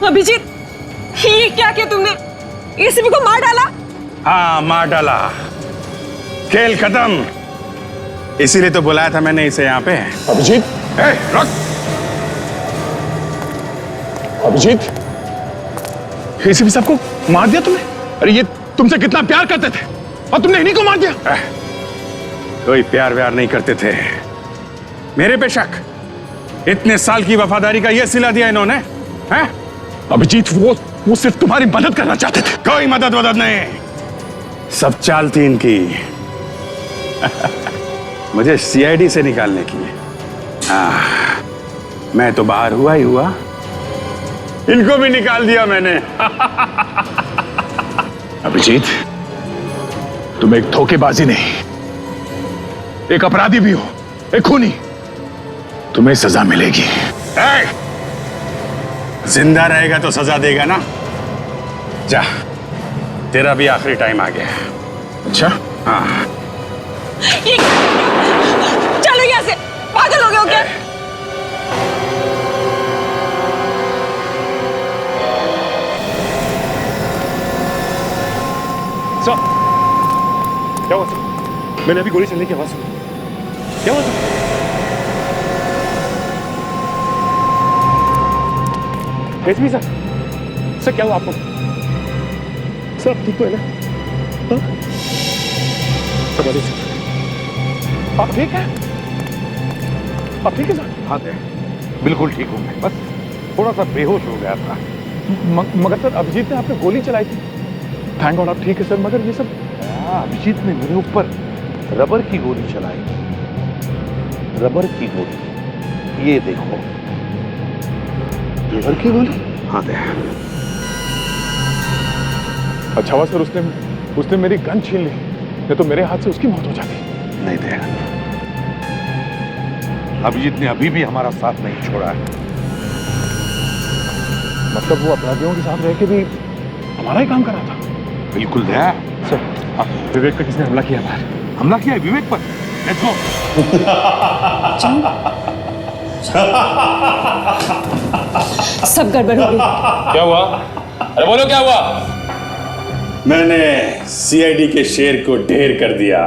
अभिजीत, ये क्या किया तुमने? एसीपी को मार डाला? हाँ, मार डाला। खेल खत्म। इसीलिए तो बुलाया था मैंने इसे यहाँ पे। अभिजीत, रुक। अभिजीत, एसीपी साहब को मार दिया तुमने? अरे ये तुमसे कितना प्यार करते थे और तुमने इन्हीं को मार दिया। कोई प्यार व्यार नहीं करते थे। मेरे पे शक। इतने साल की वफादारी का ये सिला दिया इन्होंने, हैं? अभिजीत, वो सिर्फ तुम्हारी मदद करना चाहते थे। कोई मदद वदद नहीं, सब चाल थी इनकी। मुझे सीआईडी से निकालने की। मैं तो बाहर हुआ ही हुआ, इनको भी निकाल दिया मैंने। अभिजीत, तुम एक धोखेबाजी नहीं, एक अपराधी भी हो, एक खूनी। तुम्हें सजा मिलेगी। जिंदा रहेगा तो सजा देगा ना। जा, तेरा भी आखिरी टाइम आ गया। अच्छा? हाँ। चलो यहाँ से, पागल हो गए हो क्या? सर, क्या हुआ सर? मैंने अभी गोली चलने की आवाज सुनी। क्या हुआ सर? एसपी सर, सर क्या हुआ आपको? सर आप ठीक तो है ना? हाँ? सर आप ठीक है? आप ठीक है सर? हाँ बिल्कुल ठीक हूँ मैं, बस थोड़ा सा बेहोश हो गया था। मगर सर अभिजीत ने आपने गोली चलाई थी। थैंक गॉड आप ठीक है सर, मगर ये सब। अभिजीत ने मेरे ऊपर रबर की गोली चलाई। रबर की गोली, ये देखो। रबर की गोली? हाँ अच्छा हुआ सर उसने मेरी गन छीन ली, नहीं तो मेरे हाथ से उसकी मौत हो जाती। नहीं दे, अभिजीत ने अभी भी हमारा साथ नहीं छोड़ा है। मतलब वो अपराधियों के साथ रह के भी हमारा ही काम कर रहा था। बिल्कुल दया। सर, विवेक पे किसने हमला किया बाहर? हमला किया है विवेक पर। Let's go. सब गड़बड़ हो गई। क्या हुआ? अरे बोलो क्या हुआ? मैंने सीआईडी के शेर को ढेर कर दिया।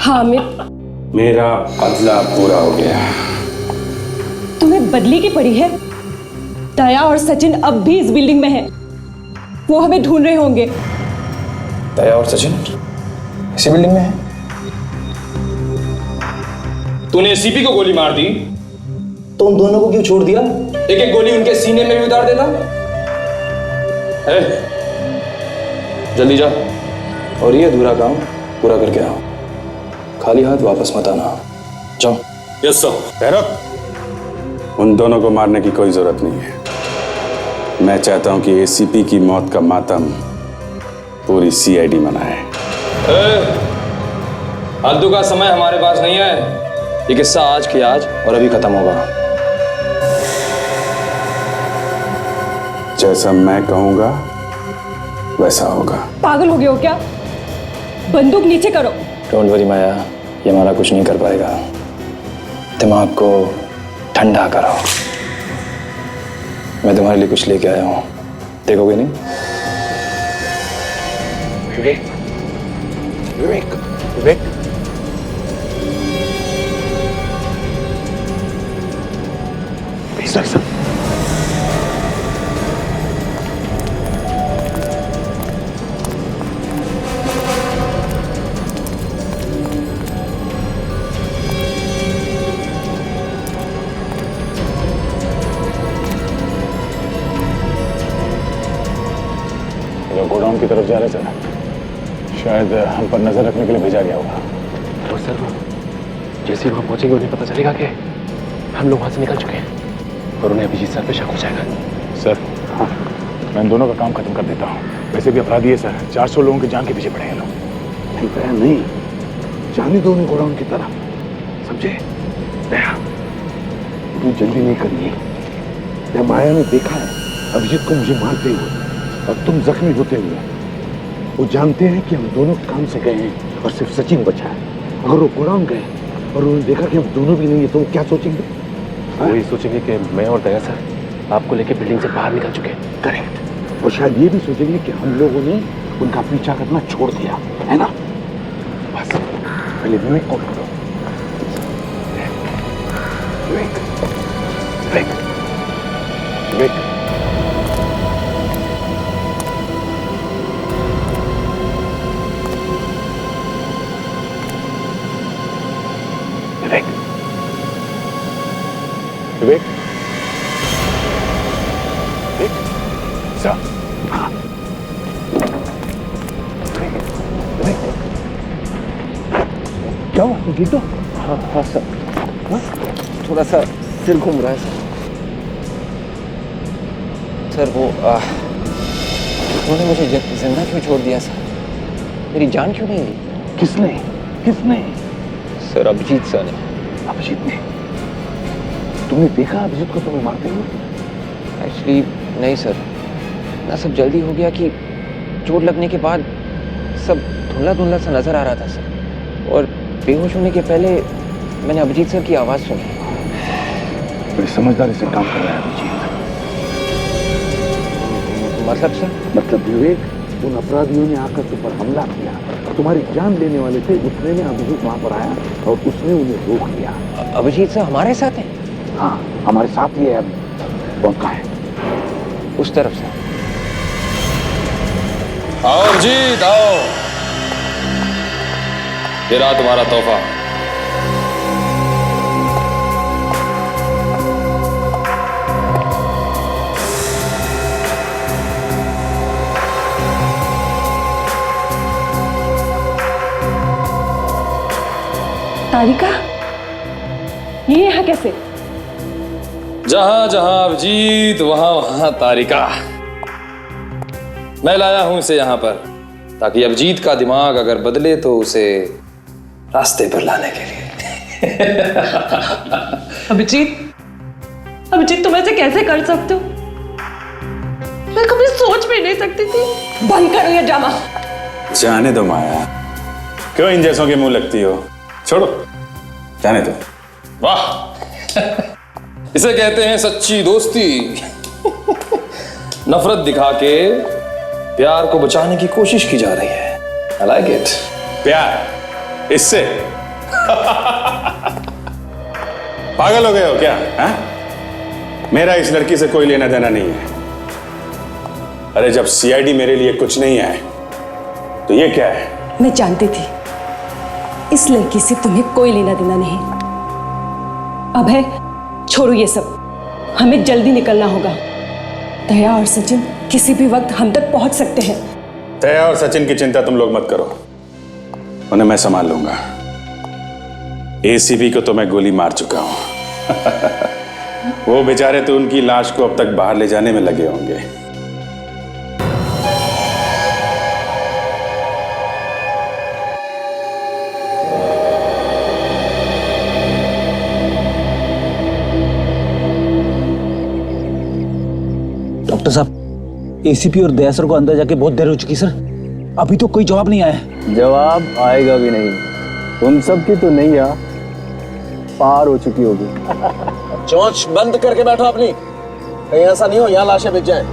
हामिद, मेरा बदला पूरा हो गया। तुम्हें बदले की पड़ी है। दया और सचिन अब भी इस बिल्डिंग में हैं। वो हमें ढूंढ रहे होंगे। दया और सचिन इसी बिल्डिंग में है? तूने एसीपी को गोली मार दी तो उन दोनों को क्यों छोड़ दिया? एक एक गोली उनके सीने में भी उतार देता। जल्दी जा और ये अधूरा काम पूरा करके आओ। खाली हाथ वापस मत आना। जाओ। Yes sir. भैरव, उन दोनों को मारने की कोई जरूरत नहीं है। मैं चाहता हूं कि एसीपी की मौत का मातम पूरी सीआईडी मनाए। फालतू का समय हमारे पास नहीं है। ये किस्सा आज की आज और अभी खत्म होगा। जैसा मैं कहूंगा वैसा होगा। पागल हो गए हो क्या? बंदूक नीचे करो। डोंट वरी माया, ये हमारा कुछ नहीं कर पाएगा। दिमाग को ठंडा करो। मैं तुम्हारे लिए कुछ लेके आया हूं, देखोगे नहीं? विवेक, विवेक, विवेक। सर सर, गोडाउन की तरफ जा रहे सर। शायद हम पर नजर रखने के लिए भेजा गया होगा। और सर जैसे वहां पहुंचेंगे उन्हें पता चलेगा कि हम लोग वहां से निकल चुके हैं और उन्हें अभिजीत सर पे शक हो जाएगा। सर, हाँ, मैं इन दोनों का काम खत्म कर देता हूँ। वैसे भी अपराधी है सर, 400 लोगों की जान के पीछे पड़े हैं लोग। नहीं दया नहीं, जाने दो उन्हें गोडाउन की तरफ, समझे? दया, तू जल्दी नहीं करनी। या माया ने देखा है अभिजीत को मुझे मारते हुए और तुम जख्मी होते हुए। वो जानते हैं कि हम दोनों काम से गए हैं और सिर्फ सचिन बचा है। अगर वो गोडाउन गए और उन्होंने देखा कि हम दोनों भी नहीं है तो वो क्या सोचेंगे? वही सोचेंगे कि मैं और दया सर आपको लेके बिल्डिंग से बाहर निकल चुके हैं। करेक्ट। और शायद ये भी सोचेंगे कि हम लोगों ने उनका पीछा करना छोड़ दिया है ना। बस पहले विवेक को ढूंढो। विवेक विवेक विवेक विवेक विवेक सर। हाँ विवेक क्या हुआ? तुम ठीक हो? हाँ सर। हाँ? थोड़ा सा सिर घूम रहा है सर। सर वो उन्होंने मुझे जिंदा क्यों छोड़ दिया सर? मेरी जान क्यों नहीं ली? किसने? किसने? सर अभिजीत सर ने। अभिजीत ने? तुमने देखा अभिजीत को तुम्हें मारते हुए? एक्चुअली नहीं सर, ना सब जल्दी हो गया कि चोट लगने के बाद सब धुंधला धुंधला सा नजर आ रहा था सर। और बेहोश होने के पहले मैंने अभिजीत सर की आवाज सुनी। बड़ी समझदारी से काम कर रहा है अभिजीत। मतलब सर? मतलब विवेक, उन अपराधियों ने आकर तुम पर हमला किया, तुम्हारी जान लेने वाले थे, उतने में अभिजीत वहां पर आया और उसने उन्हें रोक लिया। अभिजीत सर हमारे साथ हैं? हाँ हमारे साथ ही है। अब कौन कहाँ है? उस तरफ से। आओ अभिजीत आओ, ये रहा तुम्हारा तोहफा। तारिका, ये यहाँ कैसे? जहां जहां अभिजीत वहां वहां तारिका। मैं लाया हूं इसे यहां पर ताकि अभिजीत का दिमाग अगर बदले तो उसे रास्ते पर लाने के लिए। अभिजीत, अभिजीत तुम ऐसे कैसे कर सकते हो? मैं कभी सोच भी नहीं सकती थी। बंद करो ये ड्रामा। जाने दो माया, क्यों इन जैसों के मुंह लगती हो? छोड़ो, जाने दो। वाह, इसे कहते हैं सच्ची दोस्ती। नफरत दिखा के प्यार को बचाने की कोशिश की जा रही है। I like it। प्यार इससे? पागल हो गए हो क्या? हा? मेरा इस लड़की से कोई लेना देना नहीं है। अरे जब सीआईडी मेरे लिए कुछ नहीं है तो ये क्या है? मैं जानती थी इस लड़की से तुम्हें कोई लेना देना नहीं। अब है, छोड़ो ये सब, हमें जल्दी निकलना होगा। दया और सचिन किसी भी वक्त हम तक पहुंच सकते हैं। दया और सचिन की चिंता तुम लोग मत करो, उन्हें मैं संभाल लूंगा। एसीपी को तो मैं गोली मार चुका हूं। वो बेचारे तो उनकी लाश को अब तक बाहर ले जाने में लगे होंगे। डॉक्टर साहब, एसीपी और दया सर को अंदर जाके बहुत देर हो चुकी सर, अभी तो कोई जवाब नहीं आया। जवाब आएगा भी नहीं। तुम सबकी तो नैया पार हो चुकी होगी। चोंच बंद करके बैठो अपनी, कहीं ऐसा नहीं हो यहाँ लाशें बिक जाएं।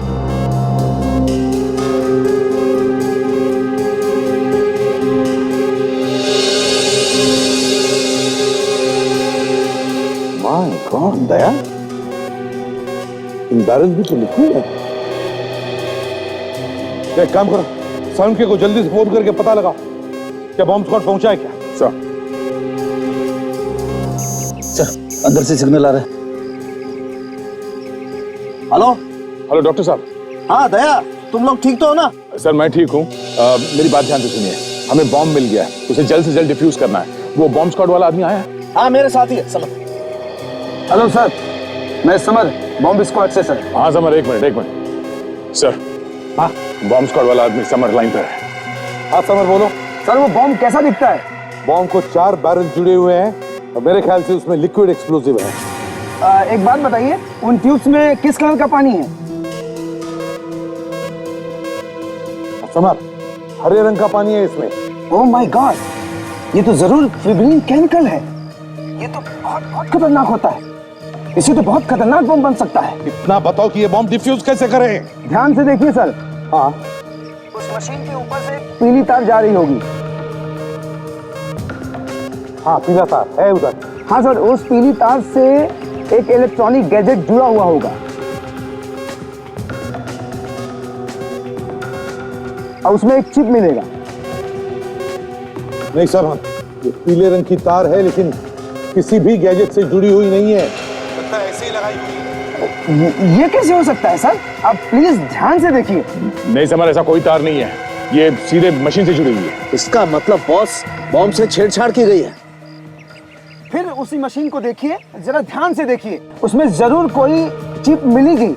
My God Daya, in barrels भी तो लिक्विड है। एक काम करो, साउंड के को जल्दी से फोन करके पता लगाओ क्या बॉम्ब स्क्वाड पहुंचा है क्या? सर अंदर से सिग्नल आ रहा है। हेलो हेलो डॉक्टर साहब। हाँ दया, तुम लोग ठीक तो हो ना? सर मैं ठीक हूँ। मेरी बात ध्यान से सुनिए, हमें बॉम्ब मिल गया है, उसे जल्द से जल्द डिफ्यूज करना है। वो बॉम्ब स्क्वाड वाला आदमी आया है? हाँ मेरे साथ ही है समर। हेलो सर, मैं समर, बॉम्ब स्क्वाड से सर। हाँ समर, एक मिनट सर। हाँ बॉम्ब स्क्वाड वाला आदमी समर लाइन पर है। हाँ समर बोलो। सर वो बॉम्ब कैसा दिखता है? बॉम्ब को 4 बैरल जुड़े हुए हैं और मेरे ख्याल से उसमें लिक्विड एक्सप्लोसिव है। एक बात बताइए, उन ट्यूब्स में किस कलर का पानी है? समर, हरे रंग का पानी है इसमें। ओह माय गॉड, ये तो जरूर फिब्रिन केमिकल है। ये तो बहुत बहुत खतरनाक होता है। इसे तो बहुत खतरनाक बम बन सकता है। इतना बताओ कि ये बॉम्ब डिफ्यूज कैसे करें? ध्यान से देखिए सर। हाँ, उस मशीन के ऊपर से पीली तार जा रही होगी। हाँ, पीला तार है उधर। हाँ सर, उस पीली तार से एक इलेक्ट्रॉनिक गैजेट जुड़ा हुआ होगा और उसमें एक चिप मिलेगा। नहीं सर, ये पीले रंग की तार है लेकिन किसी भी गैजेट से जुड़ी हुई नहीं है। ऐसे ही लगाई हुई है। ये कैसे हो सकता है सर? आप प्लीज ध्यान से देखिए। नहीं समर, ऐसा कोई तार नहीं है, ये सीधे मशीन से जुड़ी हुई है। इसका मतलब बॉस बॉम्ब से छेड़छाड़ की गई है। फिर उसी मशीन को देखिए, जरा ध्यान से देखिए। उसमें जरूर कोई चिप मिलेगी,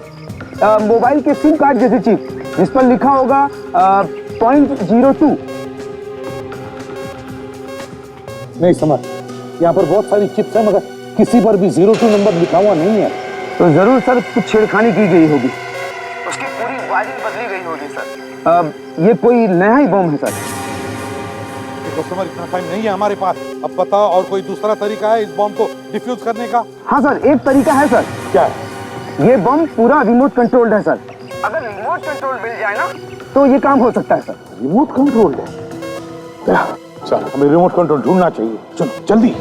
मोबाइल के सिम कार्ड जैसी चिप, जिस पर लिखा होगा 0.02। नहीं समझ, यहाँ पर बहुत सारी चिप्स हैं मगर किसी पर भी 02 नंबर लिखा हुआ नहीं है। तो जरूर सर कुछ छेड़खानी की गई होगी, उसकी पूरी वायरिंग बदली गई होगी सर। ये कोई नया ही बम है सर। देखो समर, इतना टाइम नहीं है हमारे पास। अब बताओ और कोई दूसरा तरीका है इस बम को डिफ्यूज करने का? हाँ सर, एक तरीका है सर। क्या है? ये बम पूरा रिमोट कंट्रोल्ड है सर। अगर रिमोट कंट्रोल मिल जाए ना तो ये काम हो सकता है सर। रिमोट कंट्रोल है? सर, हमें रिमोट कंट्रोल ढूंढना चाहिए। चलो जल्दी।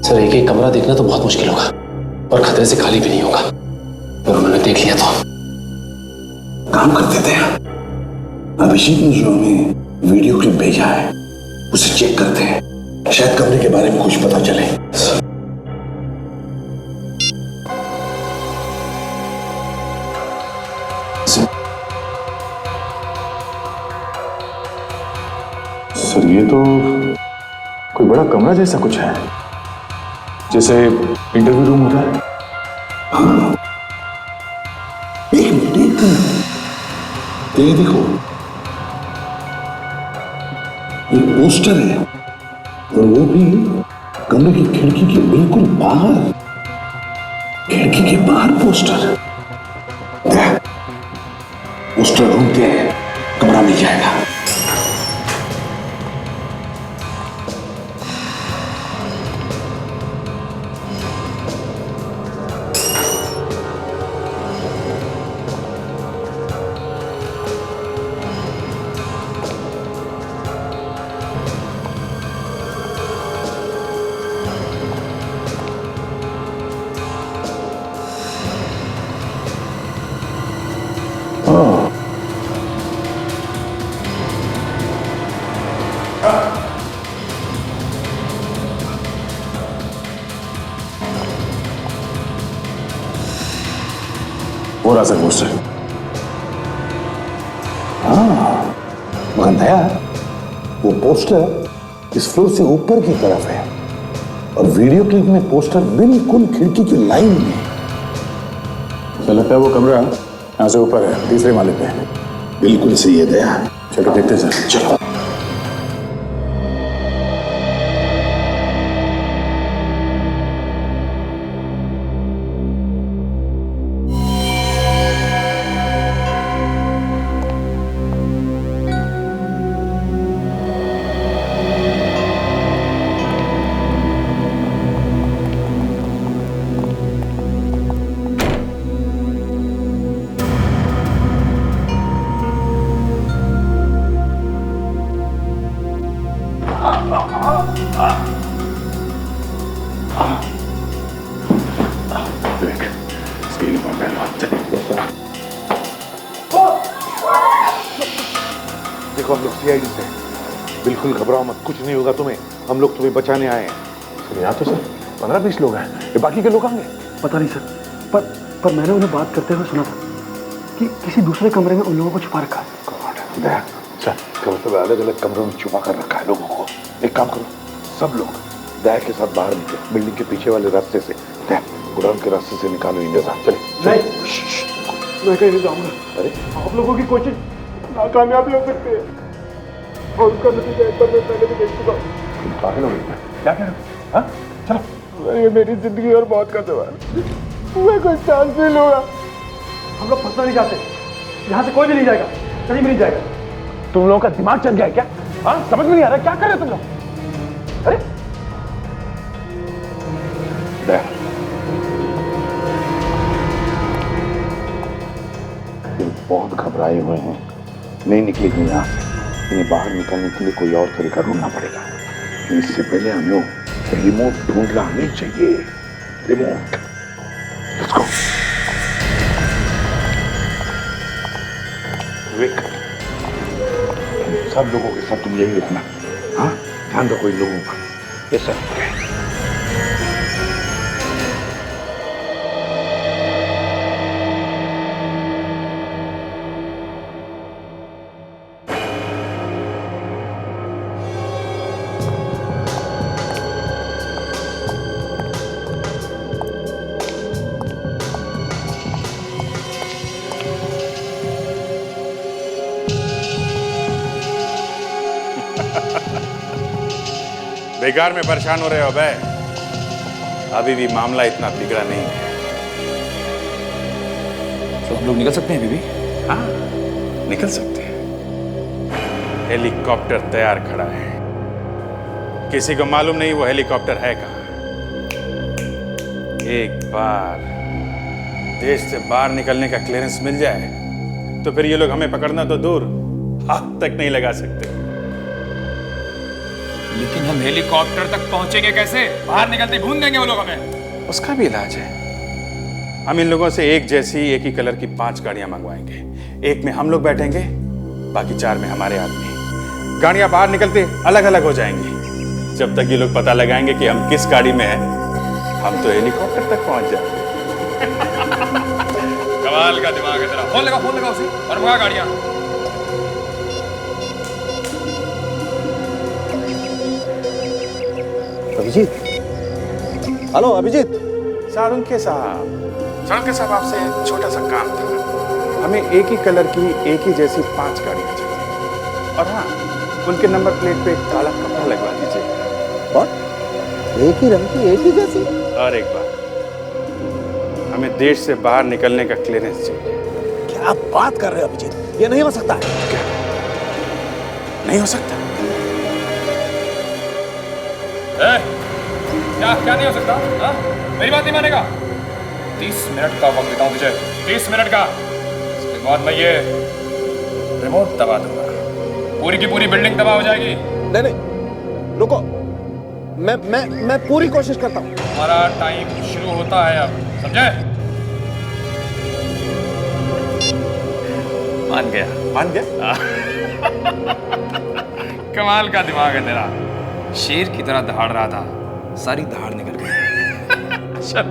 सर, एक एक कमरा देखना तो बहुत मुश्किल होगा और खतरे से खाली भी नहीं होगा। और उन्होंने देख लिया तो काम करते थे। अभिषेक ने जो हमें वीडियो क्लिप भेजा है उसे चेक करते हैं, शायद कमरे के बारे में कुछ पता चले। सर, ये तो कोई बड़ा कमरा जैसा कुछ है, जैसे इंटरव्यू रूम होता है। हाँ, एक मिनट, ये देखो, एक पोस्टर है और वो भी कमरे की खिड़की के बिल्कुल बाहर। खिड़की के बाहर पोस्टर। पोस्टर ढूंढते हैं, कमरा मिल जाएगा। हो रहा सर पोस्टर। हाँ, मगर दया, वो पोस्टर इस फ्लोर से ऊपर की तरफ है और वीडियो क्लिप में पोस्टर बिल्कुल खिड़की की लाइन में। मुझे लगता है वो कमरा यहाँ से ऊपर है, तीसरे माले पे। बिल्कुल सही है दया। चलो देखते हैं सर। चलो। देखो, हम लोग सीआईडी से। बिल्कुल घबराओ मत, कुछ नहीं होगा तुम्हें। हम लोग तुम्हें बचाने आए हैं। सर, यहाँ तो सर 15-20 लोग हैं। ये बाकी के लोग आएंगे? पता नहीं सर, पर मैंने उन्हें बात करते हुए सुना था कि किसी दूसरे कमरे में उन लोगों को छुपा रखा है। दया, सर, कब सब अलग अलग कमरों में छुपा कर रखा है लोगों को। एक काम करो, सब लोग दया के साथ बाहर निकले, बिल्डिंग के पीछे वाले रास्ते से। दया, गोडाउन के रास्ते से निकालो इन जगह। चले। मैं कहीं नहीं जाऊंगा। अरे, आप लोगों की कोशिश नाकामयाब हो सकती है और उसका नतीजा एक बार मैं पहले भी देख चुका हूँ। पागल हो गए क्या कह रहे हो? हाँ, चलो। ये मेरी जिंदगी और मौत का सवाल। मैं कोई चांस नहीं लूंगा। हम लोग फंसना नहीं चाहते, यहाँ से कोई भी नहीं जाएगा, कहीं भी नहीं जाएगा। तुम लोगों का दिमाग चल गया है क्या? हाँ, समझ में नहीं आ रहा क्या कर रहे हो तुम लोग? अरे बहुत घबराए हुए हैं, नहीं निकलेंगे यहाँ से। इन्हें बाहर निकलने के लिए कोई और तरीका ढूंढना पड़ेगा। इससे पहले हमें रिमोट ढूंढना नहीं चाहिए। Remote, let's go. विक, सब लोगों के साथ तुम यही रखना। हाँ, ध्यान रखो इन लोगों का। Yes sir. बेकार में परेशान हो रहे हो बे? अभी भी मामला इतना बिगड़ा नहीं है। तो हम लोग निकल सकते हैं बीबी? हाँ, निकल सकते हैं। हेलीकॉप्टर तैयार खड़ा है, किसी को मालूम नहीं वो हेलीकॉप्टर है कहाँ। एक बार देश से बाहर निकलने का क्लियरेंस मिल जाए तो फिर ये लोग हमें पकड़ना तो दूर, हाथ तक नहीं लगा सकते। लेकिन हम हेलीकॉप्टर तक पहुंचेंगे कैसे? बाहर निकलते भून देंगे वो लोग हमें। उसका भी इलाज है। हम इन लोगों से एक जैसी एक ही कलर की 5 गाड़ियां मंगवाएंगे। एक में हम लोग बैठेंगे, बाकी 4 में हमारे आदमी। गाड़ियां बाहर निकलते अलग अलग हो जाएंगी। जब तक ये लोग पता लगाएंगे कि हम किस गाड़ी में हैं, हम तो हेलीकॉप्टर तक पहुंच जाएंगे। कमाल का दिमाग है तेरा। फोन लगा उसे और मंगा गाड़ियां। अभिजीत, हेलो अभिजीत। सारुंखे साहब, आपसे छोटा सा काम था। हमें एक ही कलर की एक ही जैसी 5 गाड़ियां चाहिए। और हाँ, उनके नंबर प्लेट पे एक काला कपड़ा लगवा दीजिए। और एक ही रंग की एक ही जैसी? और एक बात, हमें देश से बाहर निकलने का क्लियरेंस चाहिए। क्या बात कर रहे हो अभिजीत? ये नहीं हो सकता। क्या नहीं हो सकता? क्या नहीं हो सकता? हाँ? मेरी बात नहीं मानेगा? 30 मिनट का वक्त देता हूं तुझे, 30 मिनट का। इसके बाद मैं ये रिमोट दबा दूंगा, पूरी की पूरी बिल्डिंग तबाह हो जाएगी। नहीं, रुको। मैं पूरी कोशिश करता हूँ। हमारा टाइम शुरू होता है अब, समझे? मान गया? कमाल का दिमाग है तेरा। शेर की तरह दहाड़ रहा था, सारी दहाड़ निकल गई। चल।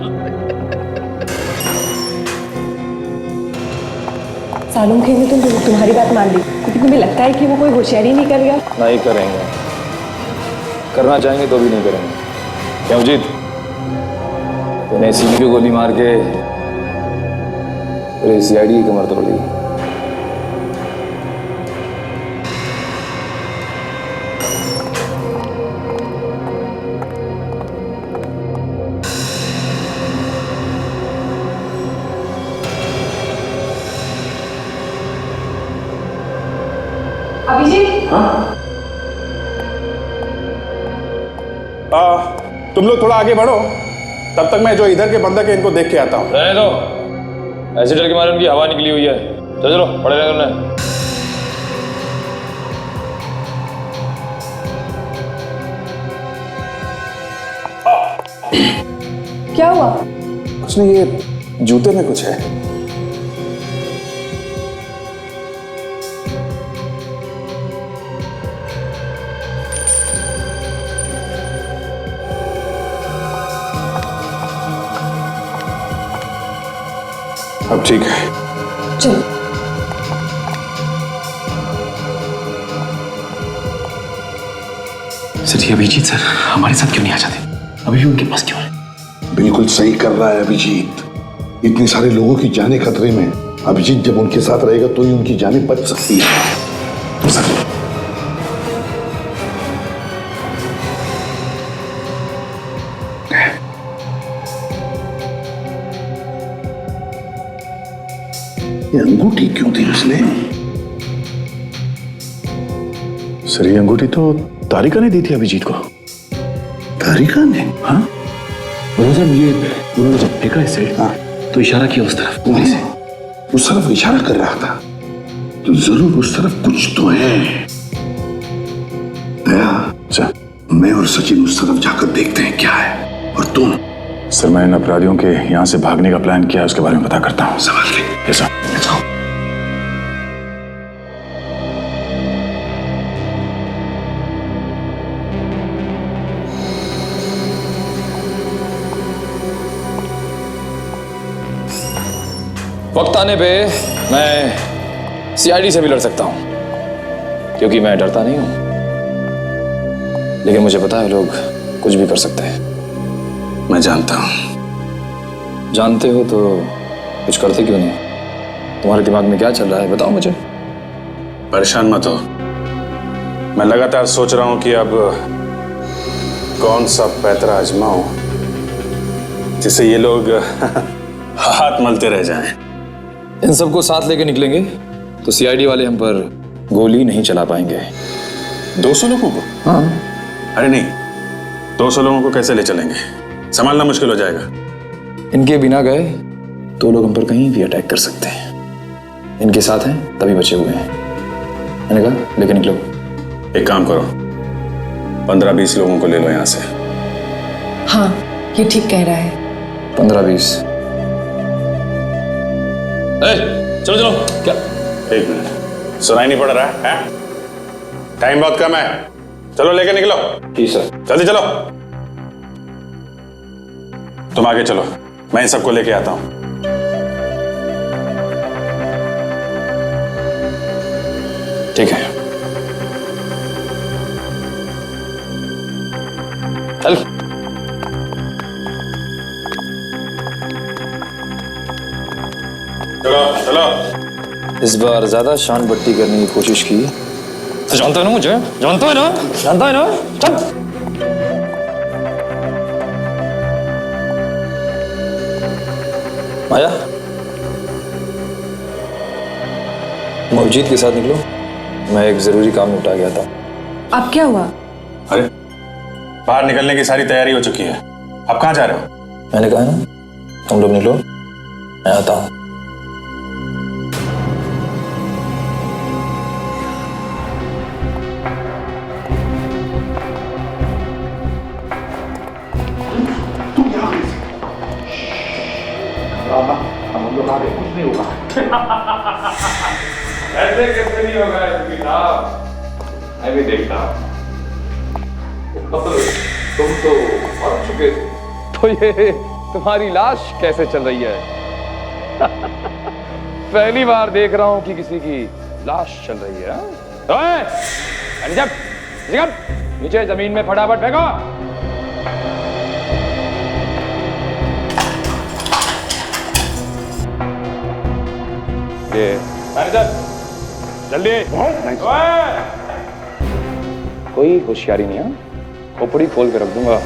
सालुंखे ने तुम्हारी बात मान ली, क्योंकि तुम्हें लगता है कि वो कोई होशियारी नहीं करेगा? नहीं करेंगे, करना चाहेंगे तो भी नहीं करेंगे। क्यों जीत? तूने सीधी पे गोली मार के पूरे सीआईडी की कमर तोड़ दी। अभिजीत, तुम लोग थोड़ा आगे बढ़ो, तब तक मैं जो इधर के बंदक है इनको देख के आता हूँ। रहने दो, ऐसे डर के मारे उनकी हवा निकली हुई है। चलो पड़े रहे तुमने। क्या हुआ? कुछ नहीं, ये जूते में कुछ है। अब ठीक है, चलो। सर, ये अभिजीत सर हमारे साथ क्यों नहीं आ जाते? अभी भी उनके पास क्यों है? बिल्कुल सही कर रहा है अभिजीत। इतने सारे लोगों की जानें खतरे में। अभिजीत जब उनके साथ रहेगा तो ही उनकी जानें बच सकती है। तो सर ये अंगूठी क्यों दी उसने? सर ये अंगूठी तो तारिका ने दी थी अभिजीत को। तारिका ने? हाँ साहब, ये उन्होंने जब फेंका इसे तो इशारा किया उस तरफ उंगली से। उस तरफ इशारा कर रहा था तो जरूर उस तरफ कुछ तो है। दया, मैं और सचिन उस तरफ जाकर देखते हैं क्या है। और तुम? सर मैं इन अपराधियों के यहाँ से भागने का प्लान किया है, उसके बारे में पता करता हूँ। संभाल के। Yes sir. जाओ। वक्त आने पे मैं सीआईडी से भी लड़ सकता हूं, क्योंकि मैं डरता नहीं हूं। लेकिन मुझे पता है लोग कुछ भी कर सकते हैं। मैं जानता हूं। जानते हो तो कुछ करते क्यों नहीं? तुम्हारे दिमाग में क्या चल रहा है बताओ मुझे। परेशान मत हो। मैं लगातार सोच रहा हूं कि अब कौन सा पैतरा आजमाऊं जिससे ये लोग हाथ मलते रह जाएं। इन सबको साथ लेके निकलेंगे तो सीआईडी वाले हम पर गोली नहीं चला पाएंगे। 200 लोगों को? हाँ। अरे नहीं, 200 लोगों को कैसे ले चलेंगे? संभालना मुश्किल हो जाएगा। इनके बिना गए तो लोग हम पर कहीं भी अटैक कर सकते हैं। इनके साथ हैं तभी बचे हुए हैं। मैंने कहा लेके निकलो। एक काम करो, 15-20 लोगों को ले लो यहाँ से। हाँ ये ठीक कह रहा है। 15-20। चलो चलो। क्या? एक मिनट, सुनाई नहीं पड़ रहा है? टाइम बहुत कम है, चलो लेके निकलो। जी सर। जल्दी चलो। तुम आगे चलो, मैं इन सबको लेके आता हूं। ठीक है चल। चलो चलो। इस बार ज्यादा शान बट्टी करने की कोशिश की तो जानता है ना मुझे, जानता है ना, जानता है ना। चल। माया, तुम अभिजीत के साथ निकलो, मैं एक जरूरी काम निपटा गया था। अब क्या हुआ? अरे बाहर निकलने की सारी तैयारी हो चुकी है, अब कहाँ जा रहे हो? मैंने कहा ना तुम लोग निकलो, मैं आता हूं। हम लोग आ गए, कुछ नहीं होगा। ऐसे कैसे नहीं होगा साहब? मैं भी देखता हूं। तुम तो मर चुके थे, तो ये तुम्हारी लाश कैसे चल रही है? पहली बार देख रहा हूं कि किसी की लाश चल रही है। ओए, जब नीचे जमीन में फटाफट फेंको। मैनेजर जल्दी। कोई होशियारी नहीं है, खोपड़ी खोल के रख दूंगा।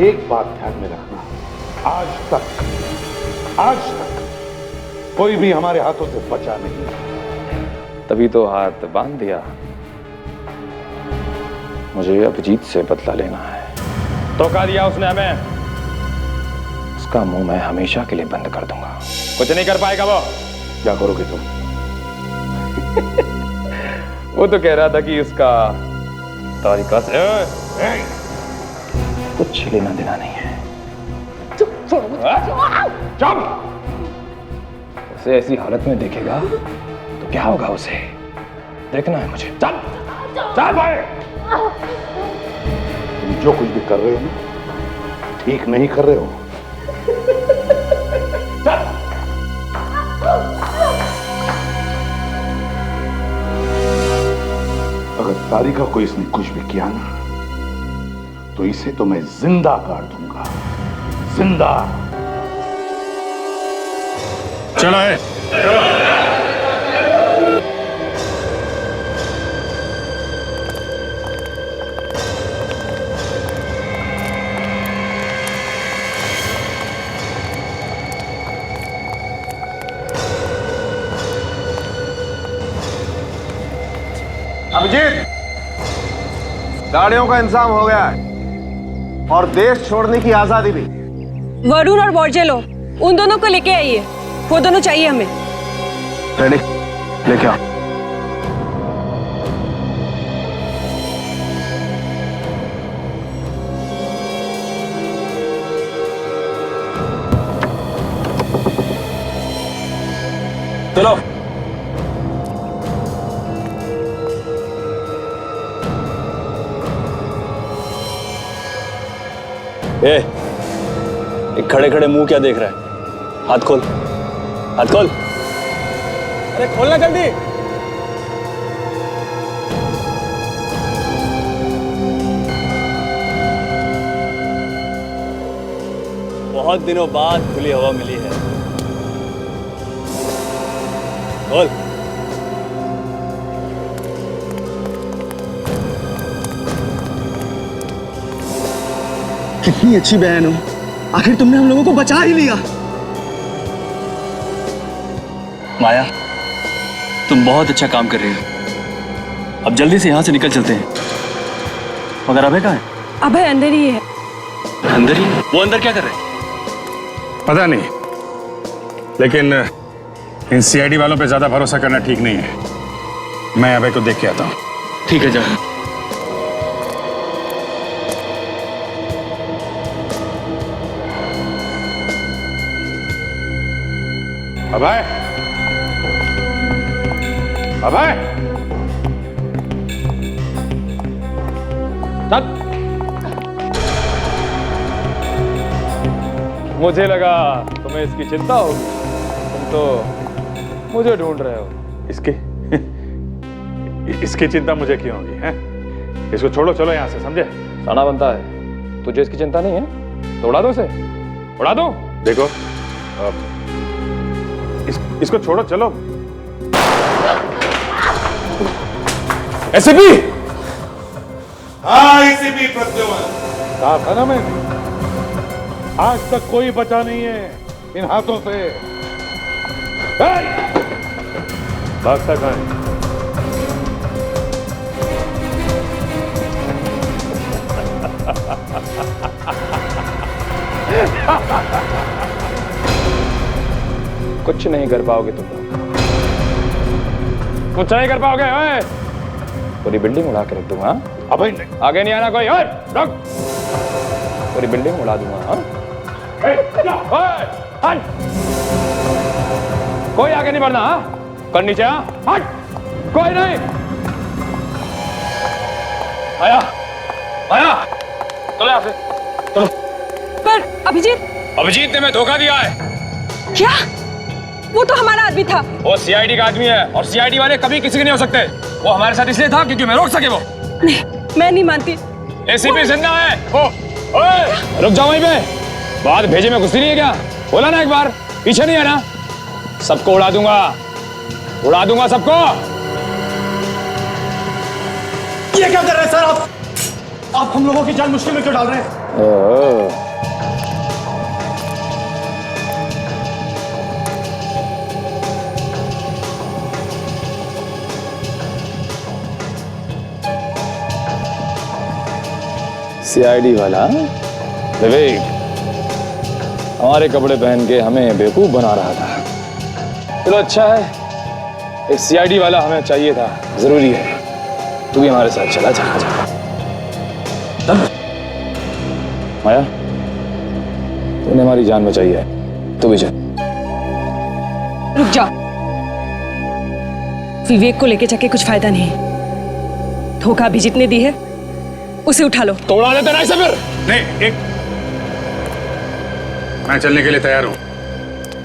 एक बात ध्यान में रखना, आज तक कोई भी हमारे हाथों से बचा नहीं। तभी तो हाथ बांध दिया। मुझे अभिजीत से बदला लेना है। धोखा दिया उसने हमें, उसका मुंह मैं हमेशा के लिए बंद कर दूंगा। कुछ नहीं कर पाएगा वो। क्या करोगे तुम? वो तो कह रहा था कि उसका तारिका से कुछ लेना देना नहीं है। चुप। उसे ऐसी हालत में देखेगा तो क्या होगा उसे देखना है मुझे। चल भाई। तुम जो कुछ भी कर रहे हो ना, ठीक नहीं कर रहे हो। अगर तारिका को इसने कुछ भी किया ना, तो इसे तो मैं जिंदा काट दूंगा, जिंदा। चलो है। अभिजीत, गाड़ियों का इंतजाम हो गया है और देश छोड़ने की आजादी भी। वरुण और बोर्जेलो, उन दोनों को लेके आइए, वो दोनों चाहिए हमें। रेडी, लेके आओ। चलो। खड़े खड़े मुंह क्या देख रहा है? हाथ खोल, हाथ खोल। अरे खोलना जल्दी। बहुत दिनों बाद खुली हवा मिली है। खोल। कितनी अच्छी बहन हो, आखिर तुमने हम लोगों को बचा ही लिया। माया, तुम बहुत अच्छा काम कर रही हो। अब जल्दी से यहाँ से निकल चलते हैं। मगर अभय कहाँ है? अभय अंदर ही है। अंदर ही? वो अंदर क्या कर रहे हैं? पता नहीं, लेकिन इन सीआईडी वालों पे ज्यादा भरोसा करना ठीक नहीं है। मैं अभय को देख के आता हूँ। ठीक है, जा। अभय, अभय, मुझे लगा तुम्हें इसकी चिंता होगी, तुम तो मुझे ढूंढ रहे हो। इसकी चिंता मुझे क्यों होगी है? इसको छोड़ो, चलो यहाँ से, समझे? साना बनता है, तुझे इसकी चिंता नहीं है तो उड़ा दो इसे, उड़ा दो। देखो, इसको छोड़ो, चलो। एसीपी। हाँ एसीपी प्रद्युमन, कहा था ना मैंने, आज तक कोई बचा नहीं है इन हाथों से। भागता कहाँ है? कुछ नहीं कर पाओगे तुम लोग, कुछ नहीं कर पाओगे। ओए, पूरी बिल्डिंग उड़ा के रख दूंगा। अभय नहीं, आगे नहीं आना कोई। ओए, रुक, पूरी बिल्डिंग उड़ा दूंगा। ओए, हट, कोई आगे नहीं बढ़ना। कर नीचे, हट, कोई नहीं। आया, आया, चलो यहाँ से, चलो। पर अभिजीत, अभिजीत ने मैं धोखा दिया है। क्या? वो तो हमारा आदमी था। वो सीआईडी का आदमी है और सीआईडी वाले कभी किसी के नहीं हो सकते। वो हमारे साथ इसलिए था क्योंकि मैं रोक सके। वो नहीं, मैं नहीं मानती। एसीपी जिंदा है। ओए, रुक जाओ वहीं पे। बात भेजे में घुसी नहीं है क्या? बोला ना एक बार, पीछे नहीं है ना। सबको उड़ा दूंगा, उड़ा दूंगा सबको। ये क्या कर रहे हैं सर आप हम लोगों की जान मुश्किल में क्यों डाल रहे हैं? सीआईडी वाला विवेक हमारे कपड़े पहन के हमें बेवकूफ बना रहा था। चलो अच्छा है, एक सीआईडी वाला हमें चाहिए था, जरूरी है। तू भी हमारे साथ चला जा। माया, तूने हमारी जान बचाई है, तू भी चल। रुक जा, विवेक को लेके जाके कुछ फायदा नहीं। धोखा अभिजीत ने दी है, उसे उठा लो। तो उड़ा लेते ना इसे फिर। नहीं, एक मैं चलने के लिए तैयार हूं।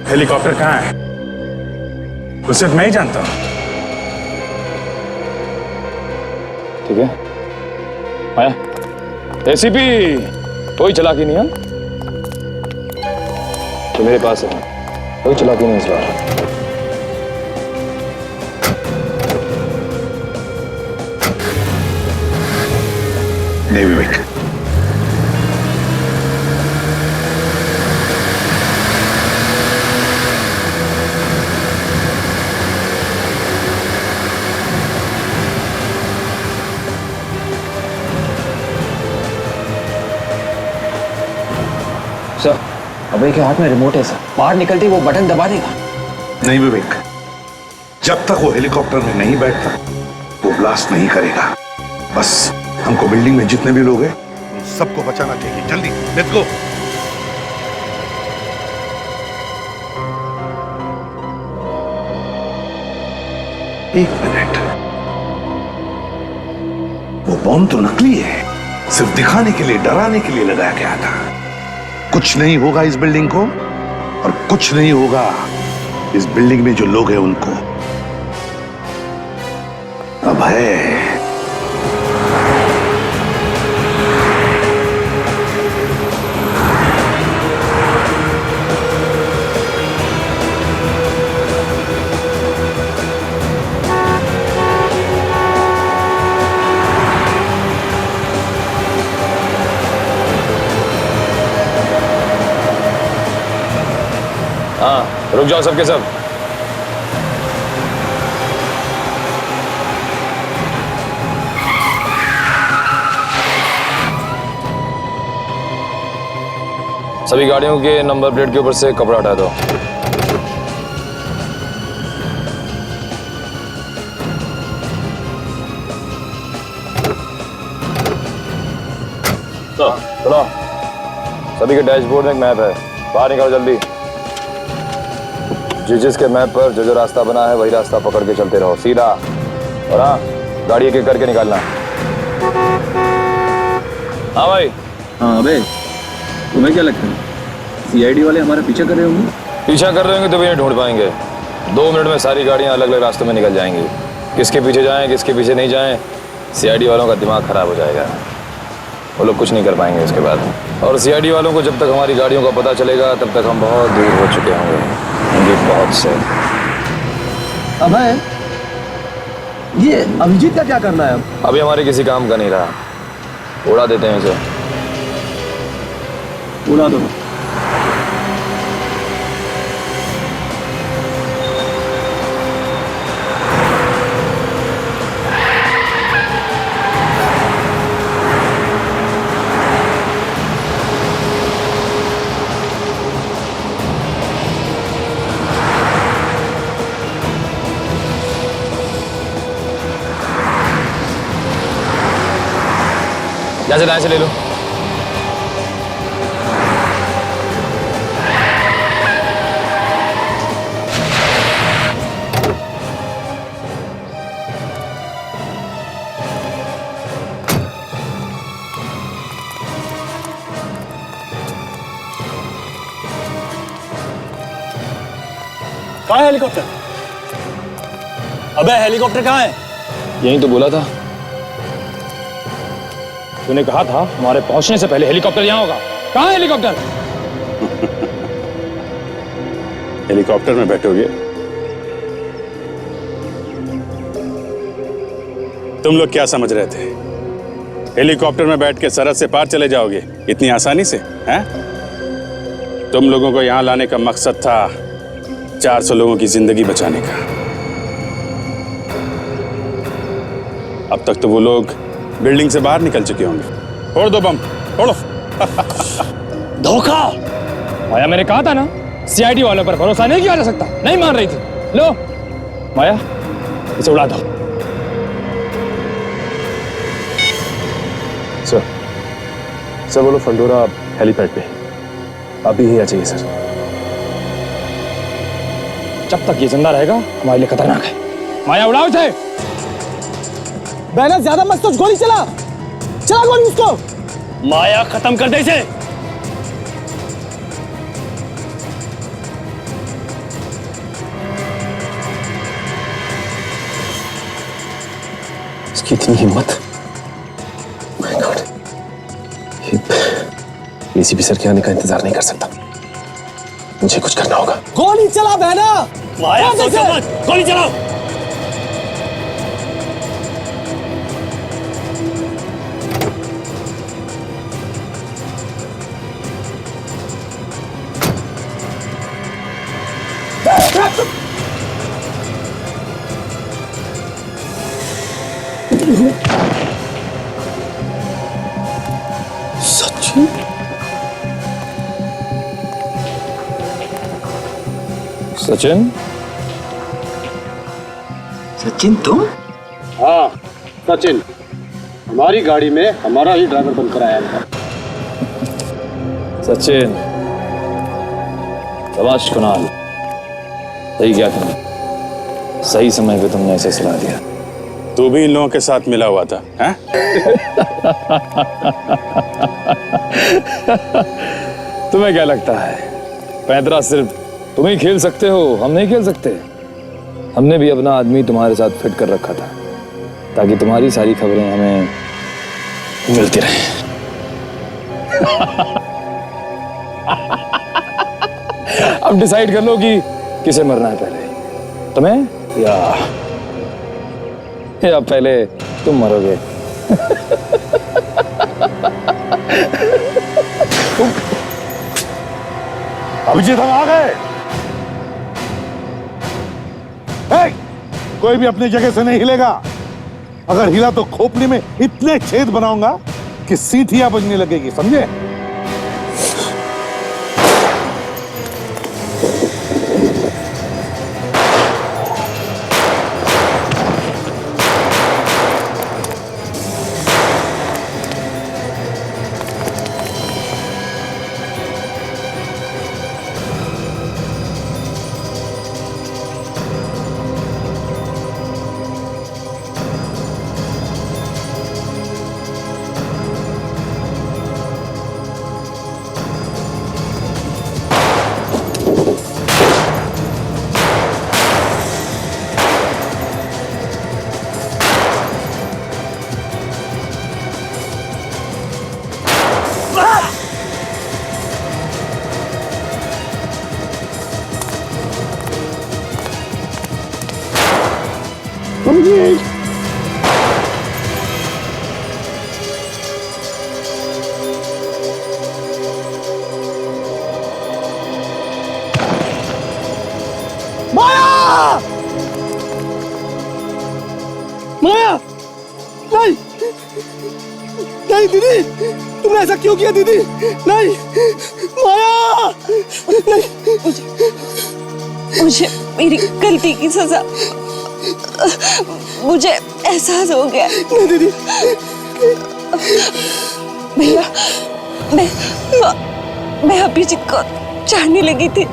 हेलीकॉप्टर कहाँ है? उसे सिर्फ मैं ही जानता हूं। ठीक है माया, एसीपी कोई चालाकी नहीं है तो मेरे पास है, कोई चालाकी नहीं इस बार। नहीं विवेक, सर, अभय के हाथ में रिमोट है सर। बाहर निकलते ही वो बटन दबा देगा। नहीं विवेक, जब तक वो हेलीकॉप्टर में नहीं बैठता वो ब्लास्ट नहीं करेगा। बस हमको बिल्डिंग में जितने भी लोग हैं उन सबको बचाना चाहिए। जल्दी लेट्स गो। एक मिनट, वो बॉम्ब तो नकली है, सिर्फ दिखाने के लिए, डराने के लिए लगाया गया था। कुछ नहीं होगा इस बिल्डिंग को, और कुछ नहीं होगा इस बिल्डिंग में जो लोग हैं उनको। अब है हाँ, रुक जाओ सबके सब। सभी गाड़ियों के नंबर प्लेट के ऊपर से कपड़ा हटा दो। चलो, सभी के डैशबोर्ड में एक मैप है, बाहर निकालो जल्दी। जिसके मैप पर जो रास्ता बना है वही रास्ता पकड़ के चलते रहो, सीधा। और हाँ, गाड़ी एक एक करके निकालना। हाँ भाई। हाँ अबे, तुम्हें क्या लगता है सीआईडी वाले हमारा पीछा कर रहे होंगे? पीछा कर रहे होंगे तो भी नहीं ढूंढ पाएंगे। 2 मिनट में सारी गाड़ियां अलग अलग रास्तों में निकल जाएंगी। किसके पीछे जाएं, किसके पीछे नहीं जाएं, सीआईडी वालों का दिमाग खराब हो जाएगा। वो लोग कुछ नहीं कर पाएंगे उसके बाद। और सीआईडी वालों को जब तक हमारी गाड़ियों का पता चलेगा तब तक हम बहुत दूर हो चुके होंगे, बहुत से। अबे, ये अभिजीत का क्या करना है? अभी हमारे किसी काम का नहीं रहा, उड़ा देते हैं इसे। उड़ा दो। यहाँ से दाएं से ले लो। कहाँ है हेलीकॉप्टर? अबे हेलीकॉप्टर कहाँ है? यही तो बोला था। तूने कहा था हमारे पहुंचने से पहले हेलीकॉप्टर यहाँ होगा। कहाँ है हेलीकॉप्टर? हेलीकॉप्टर में बैठोगे? तुम लोग क्या समझ रहे थे? हेलीकॉप्टर में बैठ के सरहद से पार चले जाओगे इतनी आसानी से? हैं? तुम लोगों को यहां लाने का मकसद था 400 लोगों की जिंदगी बचाने का। अब तक तो वो लोग बिल्डिंग से बाहर निकल चुके होंगे। फोड़ दो बम, फोड़ो। धोखा! माया, मैंने कहा था ना, सीआईडी वालों पर भरोसा नहीं किया जा सकता। नहीं मान रही थी। लो माया, इसे उड़ा दो। सर बोलो फंडोरा हेलीपैड पे अभी ही आ जाइए सर। जब तक ये जिंदा रहेगा हमारे लिए खतरनाक है। माया उड़ाओ इसे। बैनर ज्यादा मत सोच, गोली चला गोली उसको। माया खत्म कर दे इसे। इसकी इतनी हिम्मत। माय गॉड, एसीपी सर के आने का इंतजार नहीं कर सकता। मुझे कुछ करना होगा। गोली चला बैनर। माया सोचो मत, गोली चलाओ। सच्ची? सचिन, सचिन तुम? हाँ सचिन, हमारी गाड़ी में हमारा ही ड्राइवर बनकर आया था। सचिन, शाबाश कुणाल, सही क्या तुमने, सही समय पे तुमने ऐसे सलाह दिया। तू भी इन लोगों के साथ मिला हुआ था, हैं? तुम्हें क्या लगता है पैंतरा सिर्फ तुम ही खेल सकते हो, हम नहीं खेल सकते? हमने भी अपना आदमी तुम्हारे साथ फिट कर रखा था ताकि तुम्हारी सारी खबरें हमें मिलती रहें। अब डिसाइड कर लो कि किसे मरना है पहले, तुम्हें या पहले तुम मरोगे। अभिजीत, हम आ गए। कोई भी अपनी जगह से नहीं हिलेगा। अगर हिला तो खोपड़ी में इतने छेद बनाऊंगा कि सीटियां बजने लगेगी, समझे? माया! नहीं! नहीं दीदी! तुमने ऐसा क्यों किया दीदी? नहीं! माया! नहीं! मुझे मेरी गलती की सजा, मुझे एहसास हो गया। नहीं दीदी! भैया, मैं अभिजीत को चाहने लगी थी।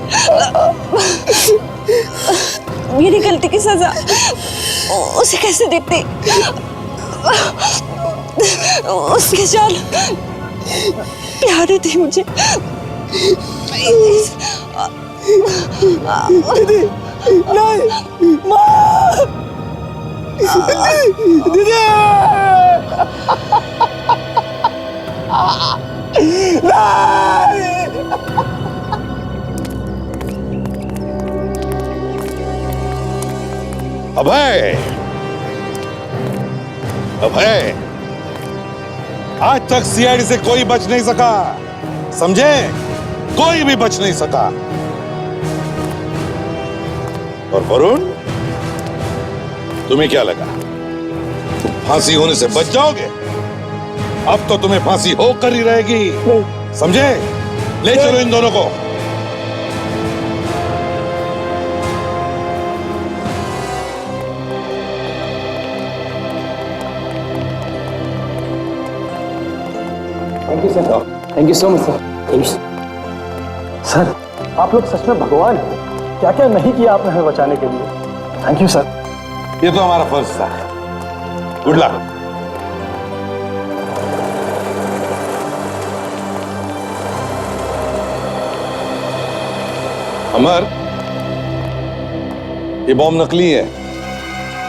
मेरी गलती की सजा उसे कैसे देते? उसके जान प्यारी थी मुझे। दीदी! नहीं! माँ! दीदी! नहीं! अभय, अभय, आज तक सीआईडी से कोई बच नहीं सका, समझे? कोई भी बच नहीं सका। और वरुण, तुम्हें क्या लगा तुम फांसी होने से बच जाओगे? अब तो तुम्हें फांसी होकर ही रहेगी, समझे? ले चलो इन दोनों को। Thank you sir, thank you so much sir. Sir, आप लोग सच में भगवान हैं। क्या क्या नहीं किया आपने हमें बचाने के लिए। Thank you sir. ये तो हमारा फर्ज था। Good luck. अमर, ये बम नकली है।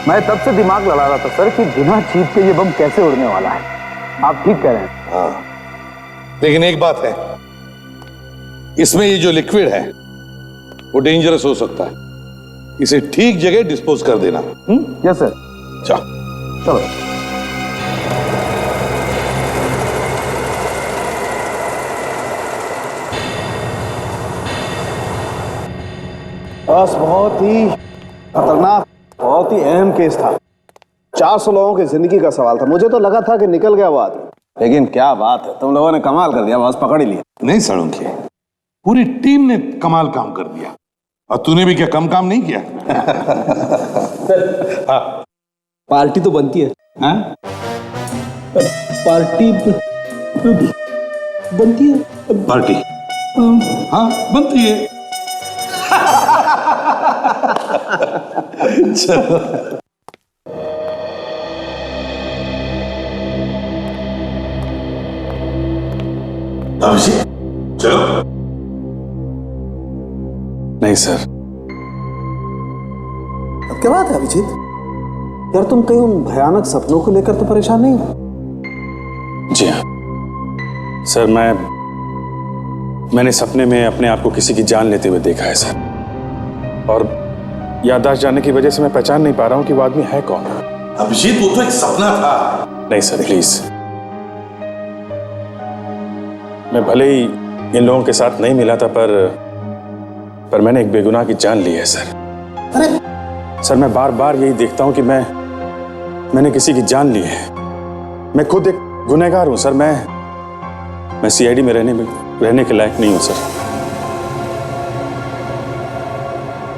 मैं तब से दिमाग लड़ा रहा था सर कि बिना चीज के ये बम कैसे उड़ने वाला है। आप ठीक कह रहे हैं। हाँ, लेकिन एक बात है, इसमें ये जो लिक्विड है वो डेंजरस हो सकता है। इसे ठीक जगह डिस्पोज कर देना। Yes sir. चलो। बस बहुत ही खतरनाक, बहुत ही अहम केस था। 400 लोगों की जिंदगी का सवाल था। मुझे तो लगा था कि निकल गया वो आदमी, लेकिन क्या बात है, तुम लोगों ने कमाल कर दिया, बस पकड़ ही लिया। नहीं सड़ोंके, पूरी टीम ने कमाल काम कर दिया। और तूने भी क्या कम काम नहीं किया? पार्टी तो बनती है। हाँ? पार्टी बनती है। पार्टी हाँ बनती है। चलो अभिजीत चलो। नहीं सर। अब क्या बात है अभिजीत? यार तुम कहीं उन भयानक सपनों को लेकर तो परेशान नहीं हो? जी हाँ सर, मैंने सपने में अपने आप को किसी की जान लेते हुए देखा है सर, और याददाश्त जाने की वजह से मैं पहचान नहीं पा रहा हूं कि वो आदमी है कौन। अभिजीत वो तो एक सपना था। नहीं सर प्लीज, मैं भले ही इन लोगों के साथ नहीं मिला था, पर मैंने एक बेगुनाह की जान ली है सर। अरे सर मैं बार बार यही देखता हूं कि मैंने किसी की जान ली है। मैं खुद एक गुनहगार हूं सर। मैं सीआईडी में रहने के लायक नहीं हूं सर।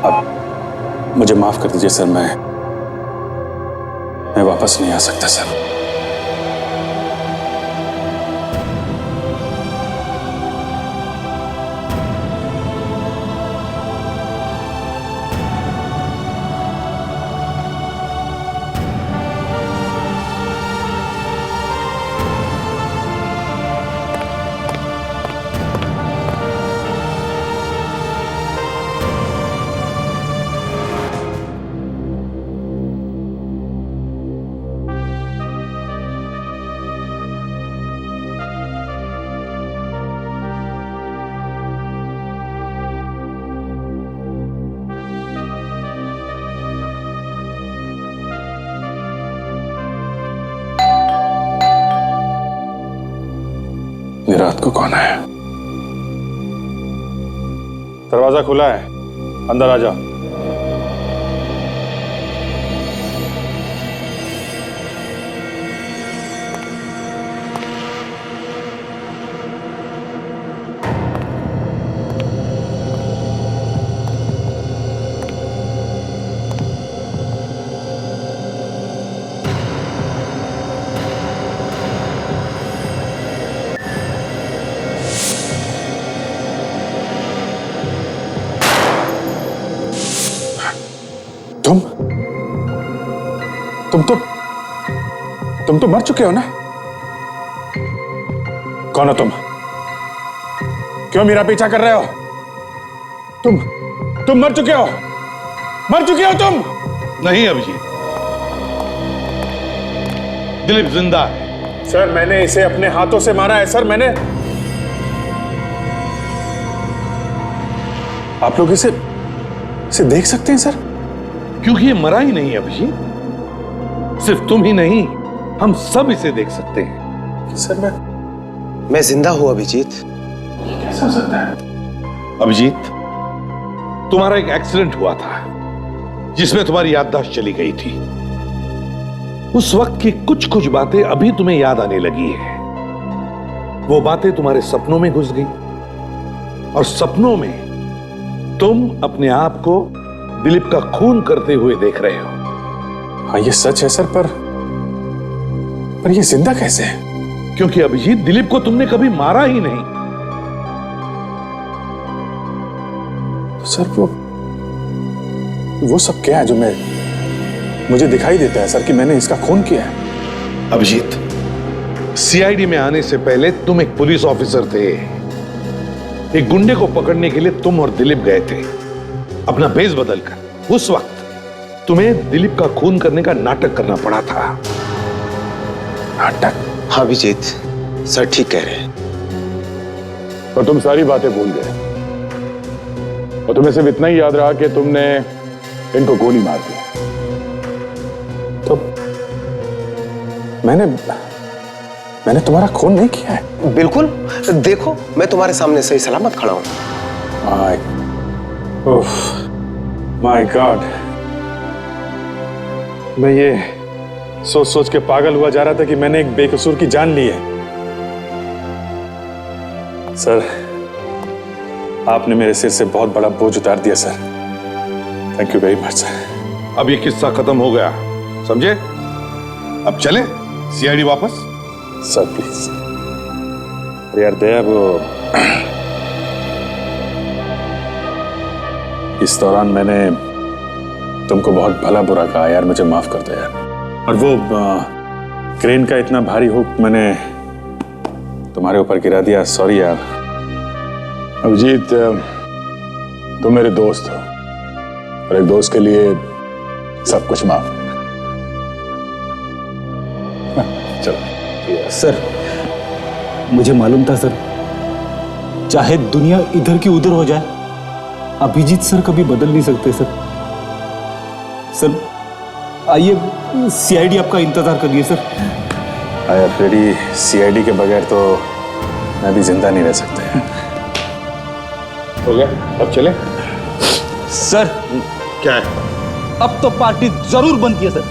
अब मुझे माफ कर दीजिए सर, मैं वापस नहीं आ सकता सर। रात को कौन है? दरवाजा खुला है, अंदर आ जाओ। तुम तो मर चुके हो ना? कौन हो तुम? क्यों मेरा पीछा कर रहे हो? तुम मर चुके हो? मर चुके हो तुम? नहीं अभिजीत, दिलीप जिंदा है। सर मैंने इसे अपने हाथों से मारा है सर। मैंने आप लोग इसे देख सकते हैं सर? क्योंकि ये मरा ही नहीं अभिजीत। सिर्फ तुम ही नहीं, हम सब इसे देख सकते हैं। सर मैं जिंदा हूं अभिजीत। कैसे हो सकता है? अभिजीत, तुम्हारा एक एक्सीडेंट हुआ था जिसमें तुम्हारी याददाश्त चली गई थी। उस वक्त की कुछ बातें अभी तुम्हें याद आने लगी है। वो बातें तुम्हारे सपनों में घुस गई, और सपनों में तुम अपने आप को दिलीप का खून करते हुए देख रहे हो। हाँ ये सच है सर, पर ये जिंदा कैसे है? क्योंकि अभिजीत, दिलीप को तुमने कभी मारा ही नहीं। तो सर वो सब क्या है जो मुझे दिखाई देता है सर कि मैंने इसका खून किया है? अभिजीत, सीआईडी में आने से पहले तुम एक पुलिस ऑफिसर थे। एक गुंडे को पकड़ने के लिए तुम और दिलीप गए थे अपना भेष बदलकर। उस वक्त तुम्हें दिलीप का खून करने का नाटक करना पड़ा था। नाटक? हाँ अभिजीत, सर ठीक कह रहे हैं। और तुम सारी बातें भूल गए, और तुम्हें सिर्फ इतना ही याद रहा कि तुमने इनको गोली मार दी। तो मैंने तुम्हारा खून नहीं किया है। बिल्कुल, देखो मैं तुम्हारे सामने सही सलामत खड़ा हूं। माय गॉड, मैं ये सोच के पागल हुआ जा रहा था कि मैंने एक बेकसूर की जान ली है। सर आपने मेरे सिर से बहुत बड़ा बोझ उतार दिया sir. Thank you very much. अब ये किस्सा खत्म हो गया, समझे? अब चले सीआईडी वापस। Sir please. यार दया, वो इस दौरान मैंने तुमको बहुत भला बुरा कहा यार, मुझे माफ कर दो यार। और वो क्रेन का इतना भारी हुक मैंने तुम्हारे ऊपर गिरा दिया, सॉरी यार। अभिजीत, तुम मेरे दोस्त हो और एक दोस्त के लिए सब कुछ माफ। चलो। सर, मुझे मालूम था सर, चाहे दुनिया इधर की उधर हो जाए, अभिजीत सर कभी बदल नहीं सकते सर। सर आइए, सीआईडी आपका इंतजार करिए sir. I am ready. CID के बगैर तो मैं भी जिंदा नहीं रह सकता। हो गया, अब चले। सर क्या है? अब तो पार्टी जरूर बनती है सर।